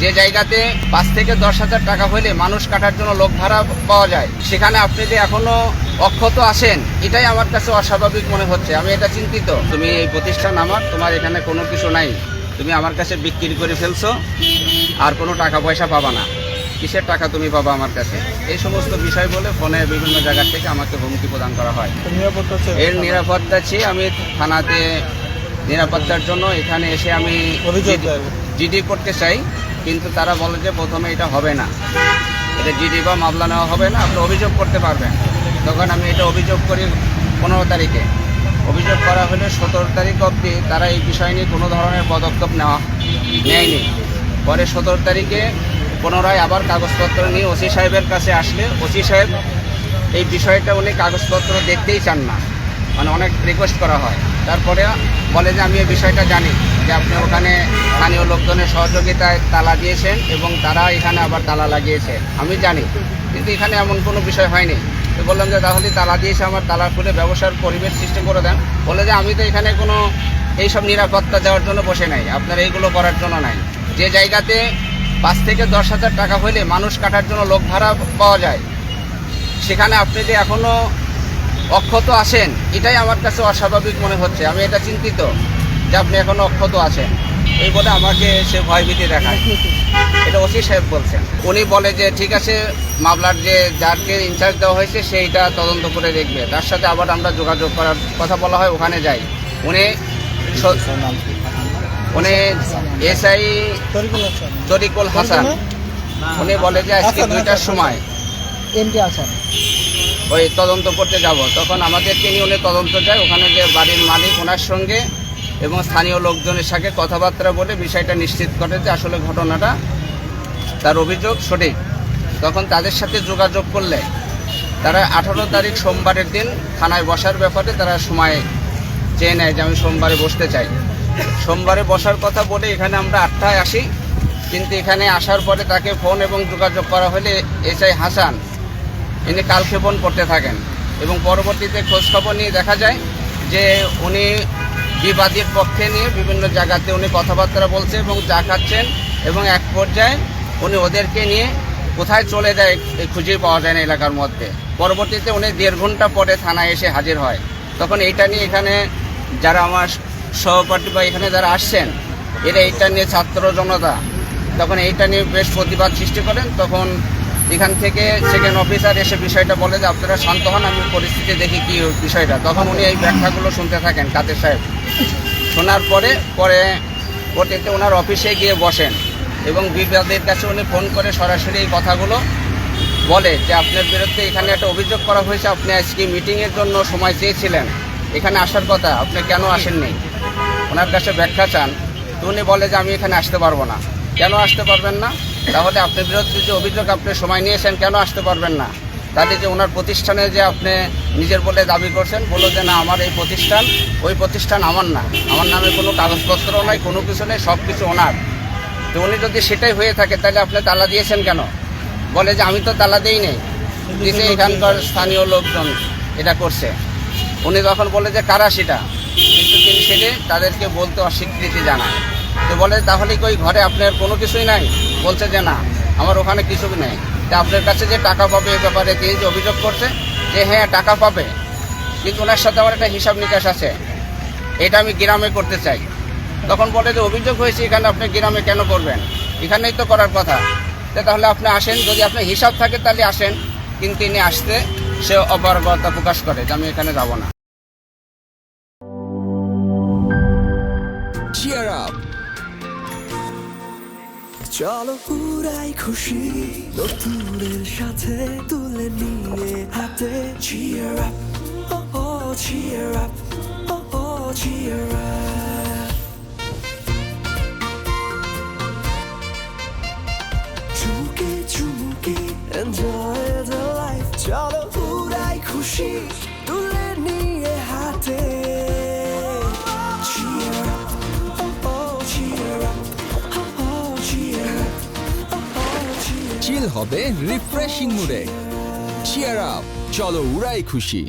যে জায়গাতে 5 থেকে 10,000 টাকা হলে মানুষ কাটার জন্য লোক ভাড়া পাওয়া যায়, সেখানে আপনি যে এখনো অক্ষত আছেন, এটাই আমার কাছে অস্বাভাবিক মনে হচ্ছে। আমি এটা চিন্তিত। তুমি এই প্রতিষ্ঠান আমার, তোমার এখানে কোনো কিছু নাই, তুমি আমার কাছে বিক্রি করে ফেলছো, আর কোনো টাকা পয়সা পাবা না। কিসের টাকা তুমি পাবা আমার কাছে? এই সমস্ত বিষয় বলে ফোনে বিভিন্ন জায়গা থেকে আমাকে হুমকি প্রদান করা হয়। এর নিরাপত্তা চেয়ে আমি থানাতে নিরাপত্তার জন্য এখানে এসে আমি জিডি করতে চাই, কিন্তু তারা বলে যে প্রথমে এটা হবে না, এটা জিডি বা মামলা নেওয়া হবে না, আপনি অভিযোগ করতে পারবেন। তখন আমি এটা অভিযোগ করি 15 তারিখে। অভিযোগ করা হলে 17 তারিখ অবধি তারা এই বিষয় নিয়ে কোনো ধরনের পদক্ষেপ নেয়নি। পরে 17 তারিখে পুনরায় আবার কাগজপত্র নিয়ে ওসি সাহেবের কাছে আসলে ওসি সাহেব এই বিষয়টা উনি কাগজপত্র দেখতেই চান না, মানে অনেক রিকোয়েস্ট করা হয়। তারপরে বলে যে আমি এই বিষয়টা জানি যে আপনি ওখানে স্থানীয় লোকজনের সহযোগিতায় তালা দিয়েছেন এবং তারা এখানে আবার তালা লাগিয়েছে, আমি জানি, কিন্তু এখানে এমন কোনো বিষয় হয়নি। তো বললাম যে তাহলে তালা দিয়েছে, আমার তালা খুলে ব্যবসার পরিবেশ সৃষ্টি করে দেন। বলে যে আমি তো এখানে কোনো এইসব নিরাপত্তা দেওয়ার জন্য বসে নাই, আপনার এইগুলো করার জন্য নাই। যে জায়গাতে 5 থেকে 10,000 টাকা হলে মানুষ কাটার জন্য লোক ভাড়া পাওয়া যায়, সেখানে আপনি যে এখনো অক্ষত আছেন, এটাই আমার কাছে অস্বাভাবিক মনে হচ্ছে। আমি এটা চিন্তিত যে আপনি এখনো অক্ষত আছেন, এই বলে আমাকে সে ভয়ভীতি দেখায়। এটা ওসি সাহেব বলছেন। উনি বলে যে ঠিক আছে, মামলার যে যাকে ইনচার্জ দেওয়া হয়েছে সেইটা তদন্ত করে দেখবে। তার সাথে আবার আমরা যোগাযোগ করার কথা বলা হয়, ওখানে যাই। উনি এসআই তরিকুল হাসান, উনি বলে যে আজকে 2টার সময় ওই তদন্ত করতে যাব। তখন আমাদেরকে নিয়ে উনি তদন্ত যায়। ওখানে যে বাড়ির মালিক, ওনার সঙ্গে এবং স্থানীয় লোকজনের সাথে কথাবার্তা বলে বিষয়টা নিশ্চিত করে যে আসলে ঘটনাটা, তার অভিযোগ সঠিক। তখন তাদের সাথে যোগাযোগ করলে তারা 18 তারিখ সোমবারের দিন থানায় বসার ব্যাপারে তারা সময় চেয়ে নেয় যে আমি সোমবারে বসতে চাই। সোমবারে বসার কথা বলে এখানে আমরা 8টায় আসি, কিন্তু এখানে আসার পরে তাকে ফোন এবং যোগাযোগ করা হলে এসআই হাসান ইনি কালক্ষেপণ করতে থাকেন এবং পরবর্তীতে খোঁজখবর নিয়ে দেখা যায় যে উনি বিবাদীর পক্ষে নিয়ে বিভিন্ন জায়গাতে উনি কথাবার্তা বলছে এবং চা খাচ্ছেন, এবং এক পর্যায়ে উনি ওদেরকে নিয়ে কোথায় চলে যায় খুঁজে পাওয়া যায় না এলাকার মধ্যে। পরবর্তীতে উনি 1.5 ঘন্টা পরে থানায় এসে হাজির হয়। তখন এইটা নিয়ে এখানে যারা আমার সহপাঠী বা এখানে যারা আসছেন, এরা এইটা নিয়ে ছাত্র জনতা তখন এইটা নিয়ে বেশ প্রতিবাদ সৃষ্টি করেন। তখন এখান থেকে সেকেন্ড অফিসার এসে বিষয়টা বলে যে আপনারা শান্ত হন, আমি পরিস্থিতি দেখি কি বিষয়টা। তখন উনি এই ব্যাখ্যাগুলো শুনতে থাকেন কাদের সাহেব। শোনার পরে ওটিতে ওনার অফিসে গিয়ে বসেন এবং বিবাদের কাছে উনি ফোন করে সরাসরি এই কথাগুলো বলে যে আপনার বিরুদ্ধে এখানে একটা অভিযোগ করা হয়েছে, আপনি আজকে মিটিংয়ের জন্য সময় চেয়েছিলেন, এখানে আসার কথা, আপনি কেন আসেননি? ওনার কাছে ব্যাখ্যা চান। তো উনি বলে যে আমি এখানে আসতে পারবো না। কেন আসতে পারবেন না? তাহলে আপনার বিরুদ্ধে যে অভিযোগ আপনি সময় নিয়েছেন, কেন আসতে পারবেন না? তাহলে যে ওনার প্রতিষ্ঠানে যে আপনি নিজের বলে দাবি করছেন, বলো যে না আমার এই প্রতিষ্ঠান, ওই প্রতিষ্ঠান আমার না, আমার নামে কোনো কাগজপত্র নাই, কোনো কিছু নেই, সব কিছু ওনার। তো উনি যদি সেটাই হয়ে থাকে তাহলে আপনি তালা দিয়েছেন কেন? বলে যে আমি তো তালা দিই নেই, দিতে এখানকার স্থানীয় লোকজন এটা করছে। উনি তখন বলে যে কারা সেটা, কিন্তু তিনি সেটা তাদেরকে বলতে অস্বীকৃতি জানায়। তো বলে তাহলে কি ওই ঘরে আপনার কোনো কিছুই নাই? বলছে যে না, আমার ওখানে কিছু নেই। তা আপনার কাছে যে টাকা পাবে এ ব্যাপারে তিনি যে অভিযোগ করছে যে হ্যাঁ টাকা পাবে, কিন্তু ওনার সাথে আমার একটা হিসাব নিকাশ আছে, এটা আমি গ্রামে করতে চাই। তখন বলে যে অভিযোগ হয়েছে এখানে, আপনি গ্রামে কেন করবেন? এখানেই তো করার কথা। তাহলে আপনি আসেন, যদি আপনার হিসাব থাকে তাহলে আসেন। কিন্তু তিনি আসতে সে অপারগতা প্রকাশ করে যে আমি এখানে যাব না। Cheer up! চলো পুরাই খুশি নতুনের সাথে তুলে নিয়ে হাতে Cheer up! Oh oh cheer up! Oh oh cheer up! চুমুকে চুমুকে enjoy the life চলো পুরাই খুশি তুলে নিয়ে হাতে Cheer up! Oh oh cheer up! চিল হবে রিফ্রেশিং মুডে। চিয়ার আপ, চলো উড়াই খুশি।